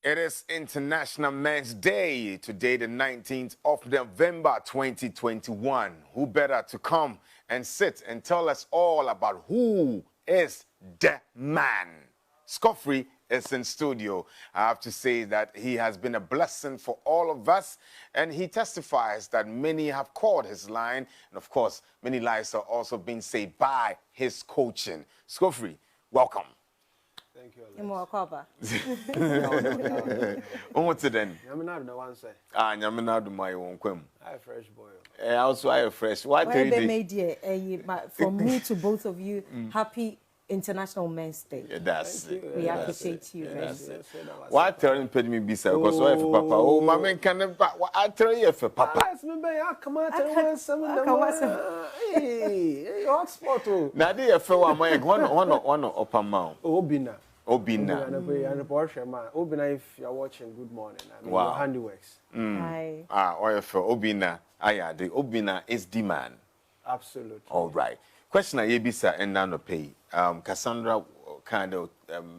It is International Men's Day, today the 19th of November 2021. Who better to come and sit and tell us all about who is the man? Scoffrey is in studio. I have to say that he has been a blessing for all of us, and he testifies that many have called his line, and of course, many lives are also being saved by his coaching. Scoffrey, welcome. Thank you. You're more cover. What's it then? Yaminado one say. Yaminado my own quem. I fresh boy. Also, I fresh. Why Well, they made from me to both of you, happy International Men's Day. Yeah, that's it. We appreciate you very much. Why telling me be so? Because why for Papa? Oh, my man can. I tell you for Papa. Yes, me be. I come out and some. Hey, hotspot. Now they for one upper mount. Obina. Obina. And a Porsche man. Obina, if you're watching, good morning. I mean, Wow. your handiworks. Hi. Or for Obina. Yeah, the Obina is the man. Absolutely. All right. Question I bisa and now pay. Cassandra kind of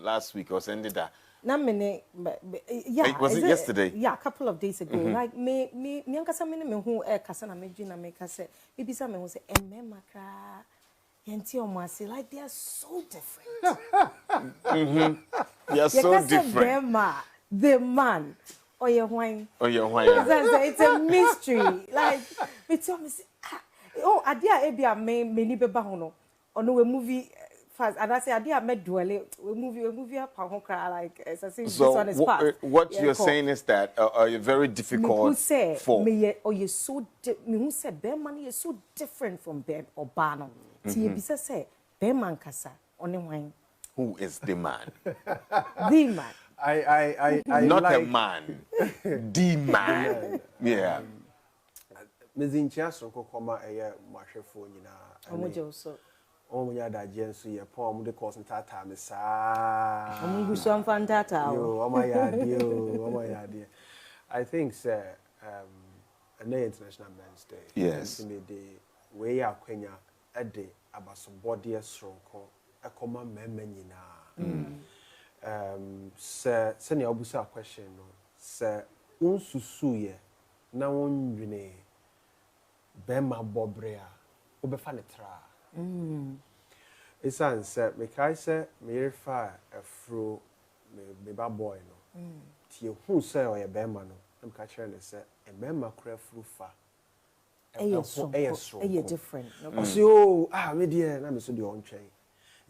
last week or ended that. Yeah, was it yesterday? Yeah, a couple of days ago. Like me ankasa me who Cassandra me dream na me kase. Me bisa me who say makra. Yenti omasi like they are so different. They are so different. The man. Oh yeah, why? It's a mystery. Like me tell me oh, adia ebia me beba hono. Ono we movie fast. And I say adia me dwele. We movie up like as I say. So what you're saying is that you're very difficult. Me say for me oh you so me who say bear money is so different from bear or bano. Ti ebisa say bear man kasa one wine. Who is the man? The man. I not like, a man. The man. Yeah. Mezinchia so kokoma eye mahwefo nyina. Omoje so. Omunya da jensu ye pon omu de course ntata me sa. Omu gusu amfantata. Yo, omayade. I think sir an International Men's Day. Yes. The way akwenya ede abasombodia sronko ekoma mema nyina. Sir senior obusa question no. Sir unsusu ye na wonwene Bema Bobrea, Ubefa netra. Esan se me kai se me refa afro me ba boy no. Tie hu se o ye bema no. Em ka kire ne se e bema kura afro fa. Eye different. So me dear na me so de on twen.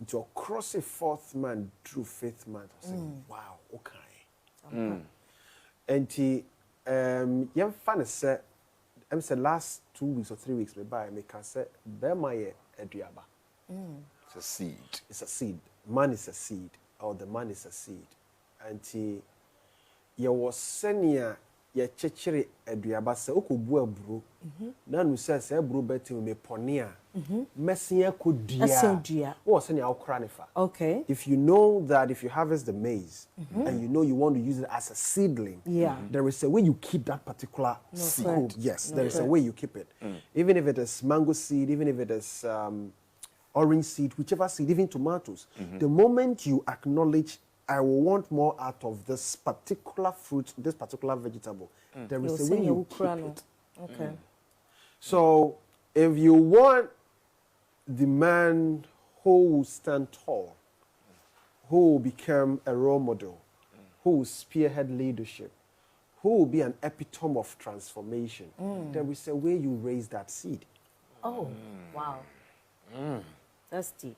Into cross a fourth man through fifth man. I say wow, okay. Enti yem fa ne se I'm say last 2 weeks or 3 weeks me buy me can say bema ye eduaba. It's a seed. It's a seed. Man is a seed, or the man is a seed. And ye was senior ye chechere eduaba se okobu aburo. Na nu say aburo beti me ponia. Messia could dia. What seniorokranifa. Okay. If you know that if you harvest the maize and you know you want to use it as a seedling, there is a way you keep that particular seed. Yes, there is a way you keep it. Even if it is mango seed, even if it is orange seed, whichever seed, even tomatoes. The moment you acknowledge, I will want more out of this particular fruit, this particular vegetable, there is a way you keep it. Okay. So if you want the man who will stand tall, who will become a role model, who will spearhead leadership, who will be an epitome of transformation, there is a way you raise that seed. Oh, wow. That's deep.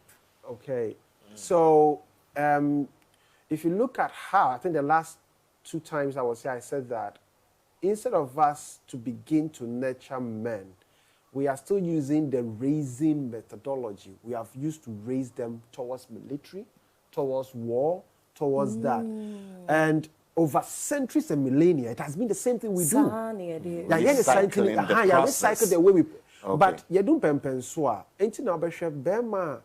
Okay. So if you look at how, I think the last 2 times I said that instead of us to begin to nurture men, we are still using the raising methodology. We have used to raise them towards military, towards war, towards that. And over centuries and millennia, it has been the same thing we do. Recycle the way we... Okay. But you don't pensua. Ain't now Bema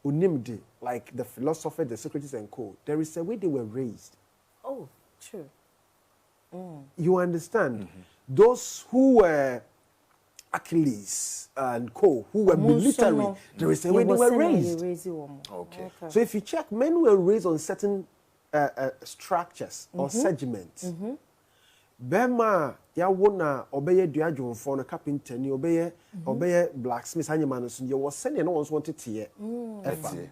unimdi, like the philosopher, the Socrates and co. There is a way they were raised. Oh, true. You understand? Those who were Achilles and co, who were military, there is a way they were raised. Okay. So if you check, men were raised on certain structures or segments. Bema ya wona obeye duadwon for no carpenter ni obeye blacksmith anyama no so ye wo sene no won so tete ye efa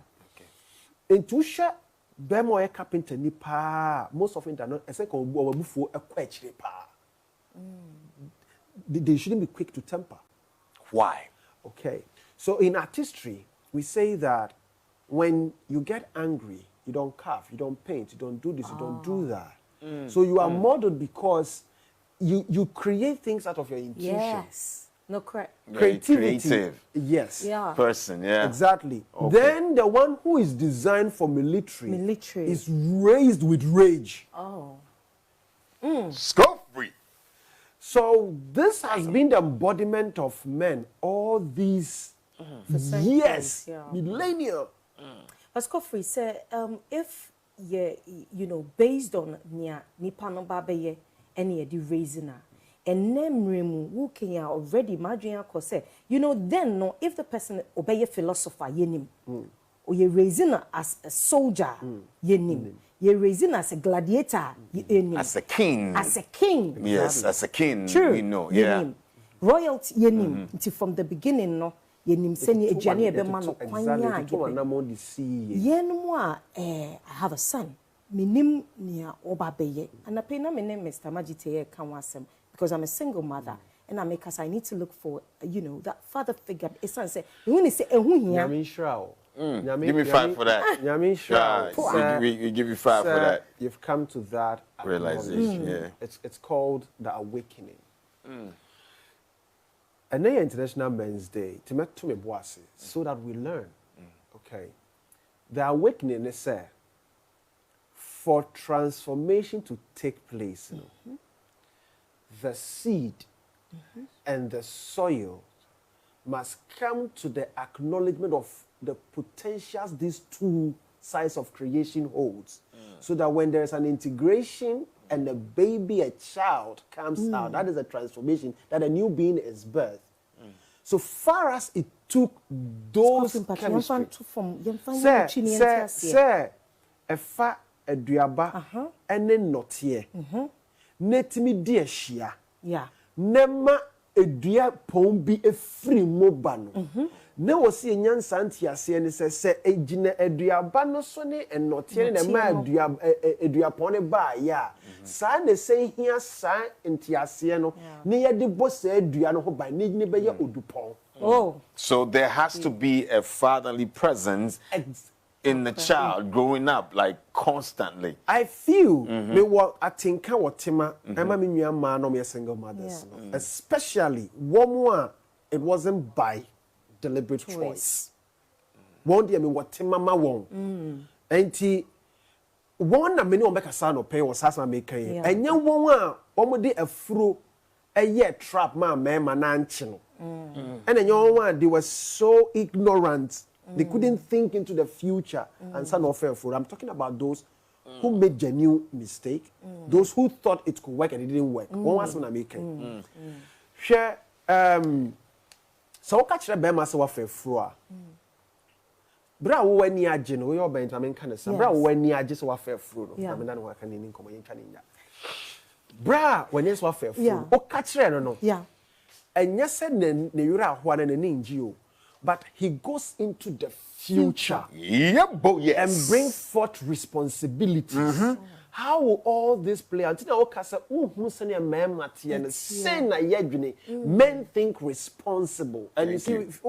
into sha bema ye carpenter ni pa most of it are not ese ko obabufuo ekwa akire pa they shouldn't be quick to temper. Why? Okay, so in artistry we say that when you get angry you don't carve, you don't paint, you don't do this, you don't do that. So you are modeled because you create things out of your intuition. Yes. No, correct. Creativity. Creative. Yes. Yeah. Person, yeah. Exactly. Okay. Then the one who is designed for military Military. is raised with rage. Oh. Scope free. So this has been the embodiment of men all these years, millennia. But Scoffrey said, if you know, based on nipa no babaye any the reason and name who can already imagine say, you know, then no, if the person obey a philosopher yenim, or you raising as a soldier yenim, you raising as a gladiator yenim, As a king. as a king. Yes, as a king. True. We know. Yeah. Yenim. Royalty yenim. Until from the beginning no. Yenim seni ejani ebe ma no kwanya I have a son. Minim nia oba beye. And I pay na me name Mr. Magite Kanwasem because I'm a single mother and I make us I need to look for you know that father figure. It's say when you say ehu here. Give me 5 for that. We give you 5 for that. You've come to that realization. Yeah. It's called the awakening. And then International Men's Day, so that we learn. Okay. The awakening is for transformation to take place. The seed and the soil must come to the acknowledgement of the potentials these two sides of creation holds. So that when there's an integration and a baby, a child comes out, that is a transformation, that a new being is birthed. So far as it took those chemistry, say, a fa a duaba, and then not here. Net me dear shia. Yeah. Nema a dear pombi a free mobano. Ne was see yan santia say say a gina a duabano sonny and not here a mad duapone ba ya. San the say here sign in Tiasiano near the boss said duano by Nidney Udupon. Oh. So there has to be a fatherly presence in the child growing up, like constantly. I feel me what I think what Tima, Emma Minya man or me single mothers. Especially one more, it wasn't by deliberate choice. One day I mean what Tima won. And he one a many make a son or pay was as I make and young one day a fruit a year trap man channel. And then young one they were so ignorant. They couldn't think into the future and son of fair food. I'm talking about those who made genuine mistake, those who thought it could work and it didn't work. One was when I make it. Share so catch the bema so fair froa. Bra wo ni agye no yo Benjamin kan say bra wo ni agye so fair fro no na me na no kan ni nkomo yin twa ni nya. Bra when is so fair fro o catch no. Yeah. Enya se ne yura ahoa na ni ngi o. But he goes into the future and bring forth responsibilities. How will all this play out? Men think responsible. And you see, if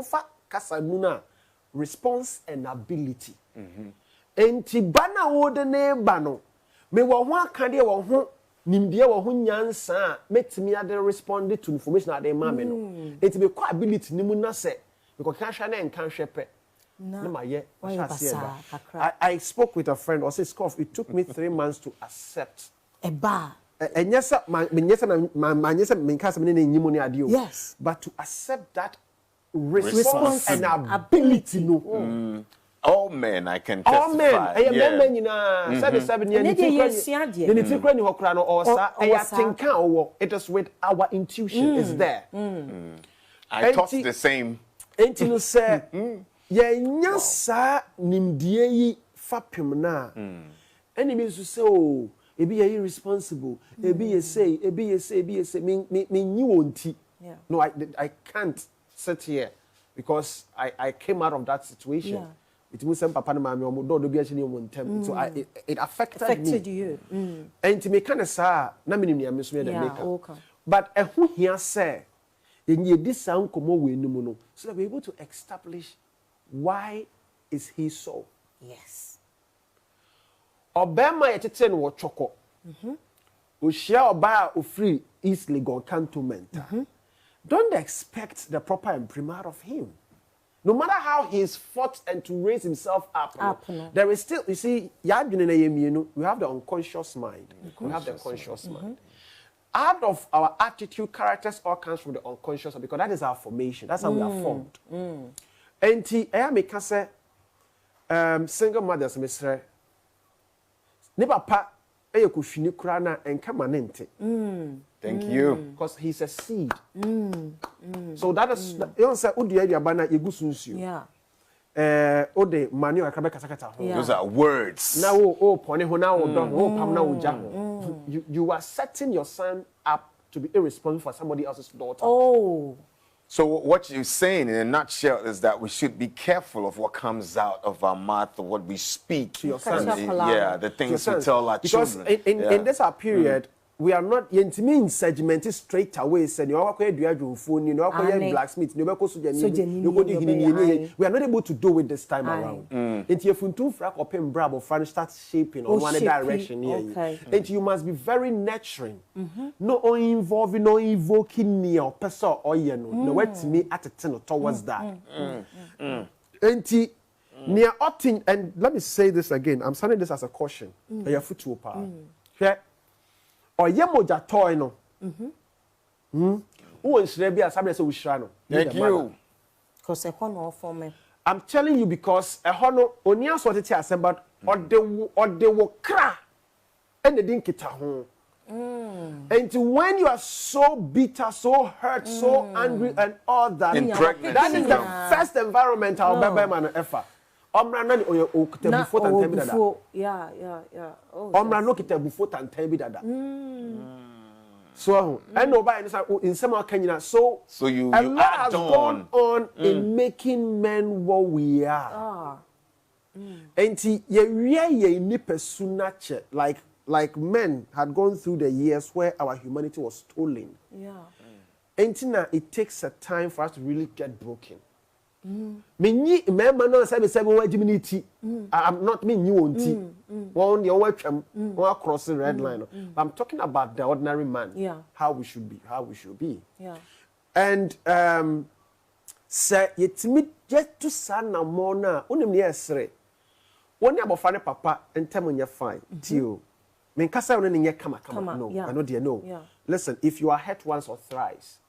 response and ability. And Tibana wode bano. Me wa ho akade wa ho nimdia wa ho nyansa metimi ade respond to information ade ma me no. It be quite ability ni mu na se because can't shepe. No. I spoke with a friend. I said, Scoff, it took me 3 months to accept. A bar. And yes, yes, but to accept that response and ability. No. All men, I can testify. All men. Men, you know, 7 years. It is with our intuition. It's there. I thought the same. Enti no say ye nya sa nimdie yi fapem na Enemies will say, oh, it be irresponsible. It be a say, me new auntie. Yeah. No, I can't sit here because I came out of that situation. Yeah. It was some papa and mommy so it affected me. You. And to me kind of say, na me ni ame so me Yeah, make okay. But who here say you this sound come we no so that we're able to establish why is he so. Yes. Obama yetete no wo choko. Oshia oba ofree East Legon Cantonment. Don't expect the proper imprimatur of him. No matter how he's fought and to raise himself up, there is still, you see, we have the unconscious mind. We have the conscious mind. Out of our attitude, characters all comes from the unconscious, because that is our formation. That's how we are formed. And I make say, single mothers, Mr. Ne papa e kushini krana and kamanente. Thank you. Because he's a seed. So that is you don't say odi area bana yegusunsu. Yeah. Ode manu akabe kasakata ho. Those are words. Now pone ho na wo don wo pam na wo ja ho. You are setting your son up to be irresponsible for somebody else's daughter. Oh. So what you're saying in a nutshell is that we should be careful of what comes out of our mouth, of what we speak. To your son. Yeah, the things we tell our children. Because in this period, we are not yentimi segmented straight away. Said you are going to do phone, you know, blacksmith, you we are not able to do it this time around. Into your funtu frack or pen brab or fan start shaping on one direction here. And you must be very nurturing. No involving, no invoking me or person or you know, no way to me at a 10 towards that. And near opting, and let me say this again, I'm saying this as a caution. Your foot to power. Or yemoja toy no. Who is Rebia Sabre so Ushano? Thank you. Because a honor for me. I'm telling you because a honor onia sorted here but or they will cry and they didn't get home. And when you are so bitter, so hurt, so angry, and all that, that is the first environmental man ever. Omrana o okita before tan time dada. Yeah. Oh. Omrana okita before tan time dada. So and no by in some Kenya so you a lot has gone on in making men what we are. And ye ni persona like men had gone through the years where our humanity was stolen. Yeah. And it takes a time for us to really get broken. Me remember no say Jiminity. I'm not me new auntie. One the one crossing red line. But I'm talking about the ordinary man. Yeah. How we should be. Yeah. And say yetimi just to sana more na onim ne esre. Woni abofane papa entem nye fine. Tio. Me nkasa woni nye kama. No. Yeah. I know dear no. Yeah. Listen, if you are hurt once or thrice,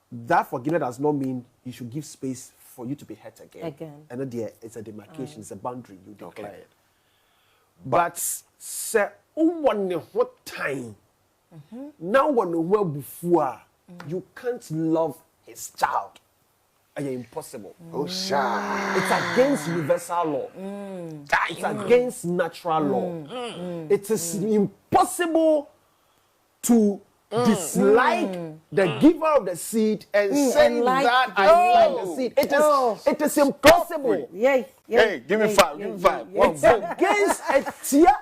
that forgiveness does not mean you should give space for you to be hurt again. And there, it's a demarcation, it's a boundary you declare. Okay. But say, what time? Now when before you can't love his child. It's impossible. It's against universal law. It's against natural law. It is impossible to dislike the giver of the seed and say that I like the seed. It is impossible. Yay. Hey, give me five. It's against a tia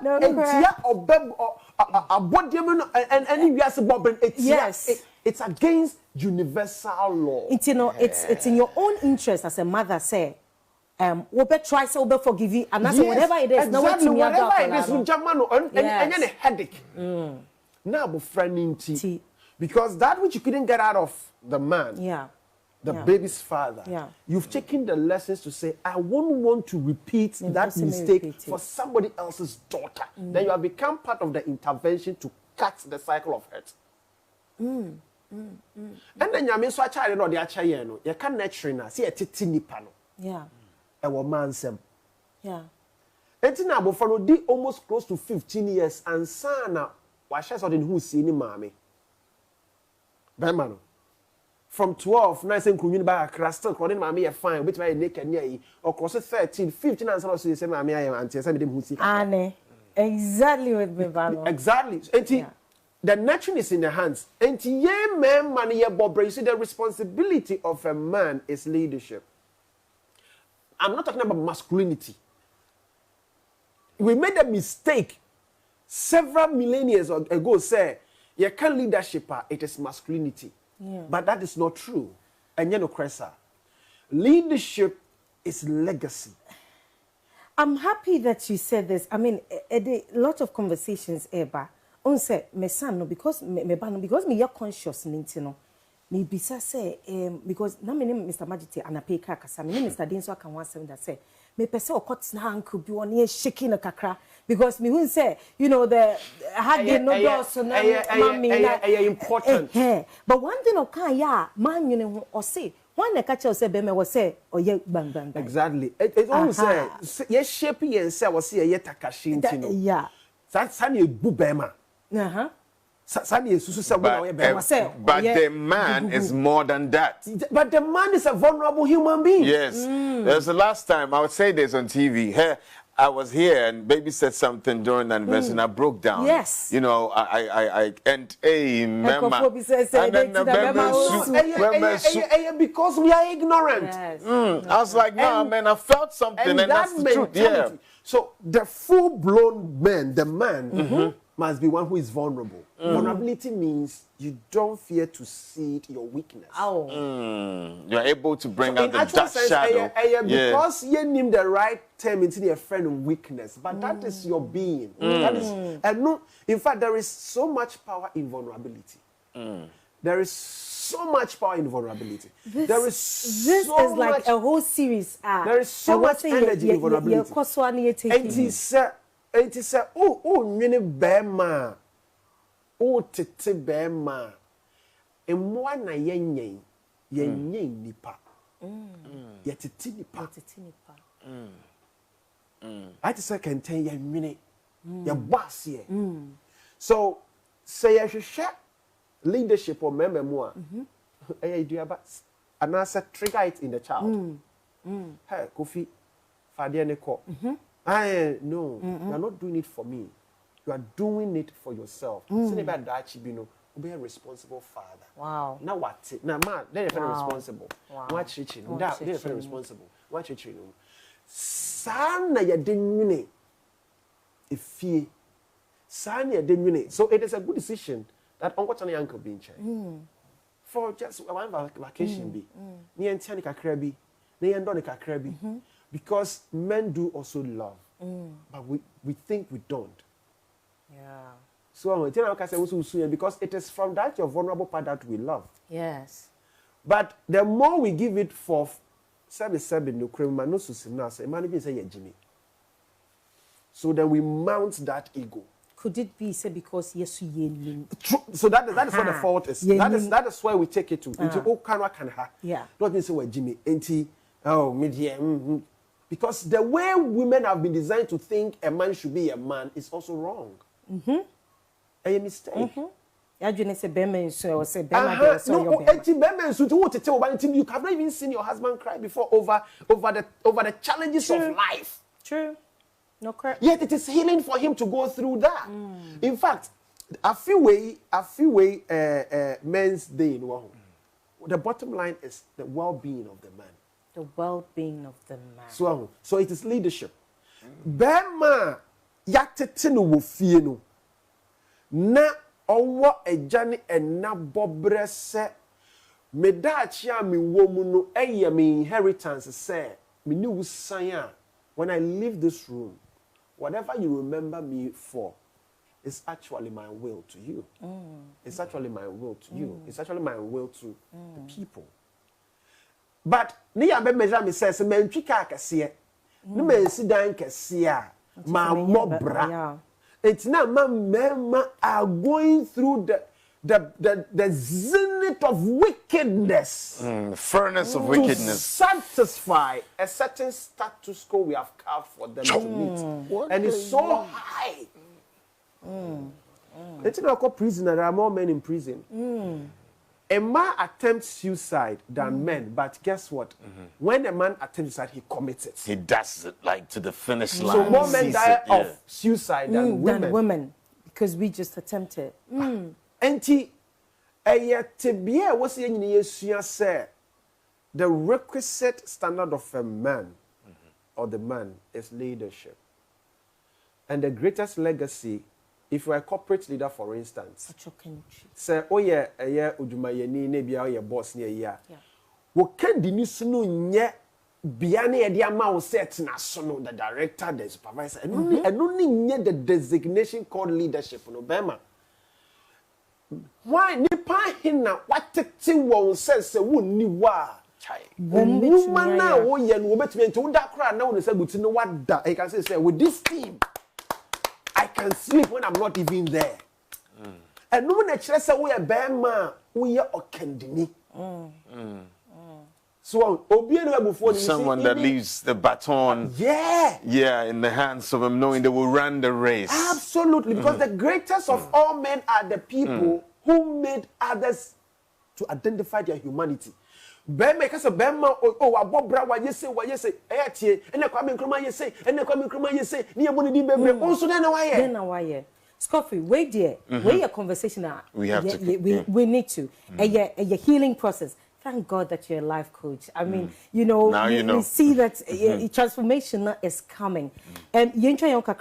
it's against universal law. It's in your own interest as a mother say. We'll try so we'll forgive you and that's whatever it is. Exactly, whatever it is, and a headache. Now, befriending because that which you couldn't get out of the man, the baby's father, you've taken the lessons to say, I won't want to repeat that mistake for somebody else's daughter. Then you have become part of the intervention to cut the cycle of hurt. And then you mean so a child or the child, you can't nurture see a titi nipano. A woman sem. And now, for almost close to 15 years, and sana. Washa so who see ni mami. Bemano. From 12, nice and kunyin ba akra still calling mami fine, which my naked near or cross 13, 15 and so say mami I am auntie say dem who see. Exactly with me, Bano. Exactly. The nurturing is in the hands. And man, you see, the responsibility of a man is leadership. I'm not talking about masculinity. We made a mistake several millennia ago, say, you can't leadership, it is masculinity. Yeah. But that is not true. And you know, Cressa, leadership is legacy. I'm happy that you said this. I mean, a lot of conversations, Eba. On say, my son, no, because me are conscious, no. Me bisa say, because na me name Mr. Majite and I pay kaka. Me name Mr. Denso can want something that say, me pese o cuts na uncle be on here shaking a kakra because me won't say, you know, the had the no doors so now important. But one thing okay, yeah, man, you know, or say. One catch us say be me was say or ye bang bang. Exactly. It always say ye shapey and say was say ye takashi ntino. Yeah. That's any bubema. Uh-huh. But the man is more than that. But the man is a vulnerable human being. Yes. There's the last time I would say this on TV. Hey, I was here and baby said something during the anniversary and I broke down. Yes. You know, and remember. Because we are ignorant. Yes. I was like, nah, man, I felt something and that's the truth. Yeah. So the full-blown man, the man, must be one who is vulnerable. Vulnerability means you don't fear to see your weakness. You're able to bring out the dark shadow. Because you name the right term into your friend of weakness, but that is your being. That is, and no, in fact, there is so much power in vulnerability. There is so much power in vulnerability. This is like a whole series. There is so much energy in vulnerability. And he said, many bema, tete bema, and one yen nipa, yet nipa. I just can tell you a minute, your boss here. So, say I should share leadership or memoir. And I said, trigger it in the child. Hey, Kofi, Fadianeko. No, you are not doing it for me. You are doing it for yourself. Be a responsible father. Wow. Now what? Now, man, then you're responsible. What teaching? Then you're responsible. What teaching? Sana ya denune. If ye, sana ya denune. So it is a good decision that Uncle Tony Uncle be in charge. For just one vacation be. Ni entiani kakrebi. Ni endoni kakrebi. Because men do also love, but we think we don't. Yeah. So because it is from that your vulnerable part that we love. Yes. But the more we give it for, so then we mount that ego. Could it be say because yes you so that is what the fault is. That is why we take it to into yeah. Not mean say we Jimmy media. Because the way women have been designed to think a man should be a man is also wrong. A mistake. You have not even seen your husband cry before over the challenges of life. True. No correct. Yet it is healing for him to go through that. In fact, a few way men's day in the bottom line is the well-being of the man. The well-being of the man. So it is leadership. Bema yatetino wo fie no. Na owo ejane ena bobre se me dachi a me wo mu no eye me inheritance se me ni wusan a when I leave this room whatever you remember me for is actually my will to you. It's actually my will to you. It's actually my will to the people. But ni ya be measure me says men twika akese ni men sidan kese a ma mobra. It's now men are going through the zenith of wickedness. Furnace of wickedness. To satisfy a certain status quo we have carved for them to meet. And it's so high. It's not called prison. There are more men in prison. A man attempts suicide than men, but guess what? When a man attempts suicide, he commits it. He does it like to the finish line. So more men die of suicide than women. Than women, because we just attempted. Enti, tebia was say the requisite standard of a man or the man is leadership. And the greatest legacy, if you're a corporate leader, for instance, say, oh yeah, ujumayeni nebia your boss near ya. What can the news no nye biane the amount set na sono the director, the supervisor, and only nye the designation called leadership no Bema. Why nipa hina what take one says se wonni wa. Woman now wo ye no betime nti wo da kra na wo say guti no wada. I can say with this team I can sleep when I'm not even there. And no one actually say we are Bema, we are Okendini. So someone that leaves the baton in the hands of him, knowing they will run the race. Absolutely, because the greatest of all men are the people who made others to identify their humanity. Bema kasa bema abobra wa yese etie ene kwa me nkroma yese ene kwa me nkroma yese ni emu ni di bebre onso na wa ye Scoffy, wait there. Wait a conversation. We have to. We need to. A healing process. Thank God that you're a life coach. I mean, you know, we see that transformation is coming. And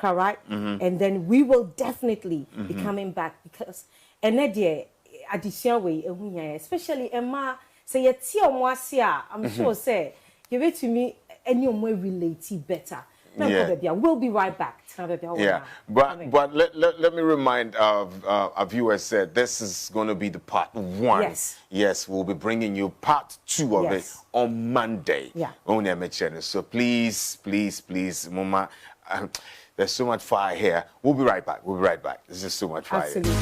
right? And then we will definitely be coming back because additional way, especially Emma. Say I'm sure say give it to me any more related better. We'll be right back. But let me remind our viewers said this is going to be the part 1. Yes, we'll be bringing you part 2 of it on Monday. So please, Mama, there's so much fire here. We'll be right back. This is so much fire. Absolutely.